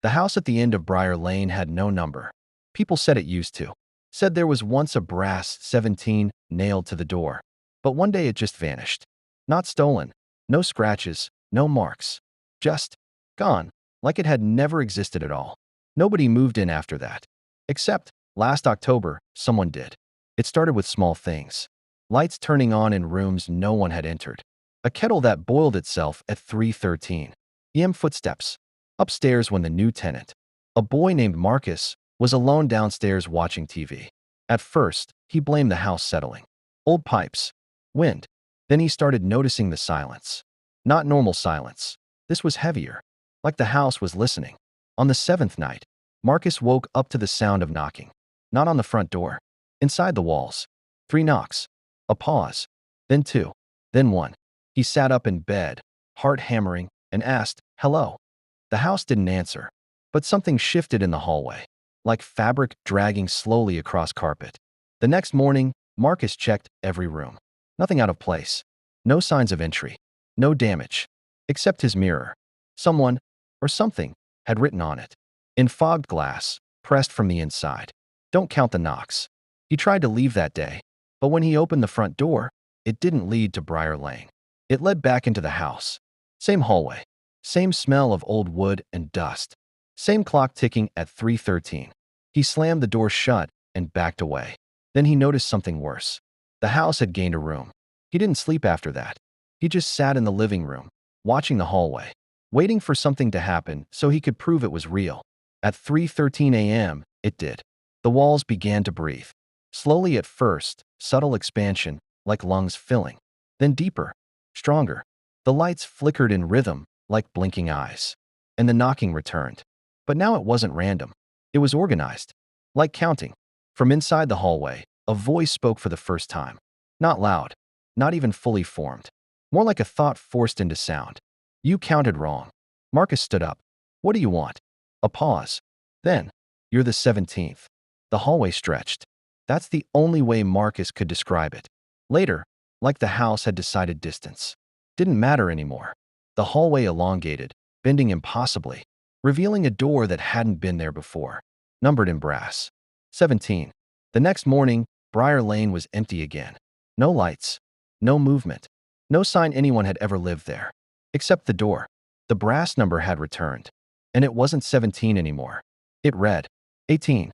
The house at the end of Briar Lane had no number. People said it used to. Said there was once a brass 17 nailed to the door. But one day it just vanished. Not stolen. No scratches. No marks. Just gone. Like it had never existed at all. Nobody moved in after that. Except, last October, someone did. It started with small things. Lights turning on in rooms no one had entered. A kettle that boiled itself at 3:13 p.m. Footsteps. Upstairs when the new tenant, a boy named Marcus, was alone downstairs watching TV. At first, he blamed the house settling. Old pipes. Wind. Then he started noticing the silence. Not normal silence. This was heavier. Like the house was listening. On the seventh night, Marcus woke up to the sound of knocking. Not on the front door. Inside the walls. 3 knocks. A pause. Then 2. Then 1. He sat up in bed, heart hammering, and asked, "Hello?" The house didn't answer. But something shifted in the hallway. Like fabric dragging slowly across carpet. The next morning, Marcus checked every room. Nothing out of place. No signs of entry. No damage. Except his mirror. Someone, or something, had written on it. In fogged glass, pressed from the inside. Don't count the knocks. He tried to leave that day, but when he opened the front door, it didn't lead to Briar Lane. It led back into the house. Same hallway. Same smell of old wood and dust. Same clock ticking at 3:13. He slammed the door shut and backed away. Then he noticed something worse. The house had gained a room. He didn't sleep after that. He just sat in the living room, watching the hallway, waiting for something to happen so he could prove it was real. At 3:13 a.m., it did. The walls began to breathe. Slowly at first, subtle expansion, like lungs filling. Then deeper, stronger. The lights flickered in rhythm, like blinking eyes. And the knocking returned. But now it wasn't random. It was organized. Like counting. From inside the hallway, a voice spoke for the first time. Not loud. Not even fully formed. More like a thought forced into sound. "You counted wrong." Marcus stood up. "What do you want?" A pause. Then, "You're the 17th. The hallway stretched. That's the only way Marcus could describe it. Later, like the house had decided distance. Didn't matter anymore. The hallway elongated, bending impossibly, revealing a door that hadn't been there before. Numbered in brass. 17. The next morning, Briar Lane was empty again. No lights. No movement. No sign anyone had ever lived there. Except the door. The brass number had returned. And it wasn't 17 anymore. It read 18.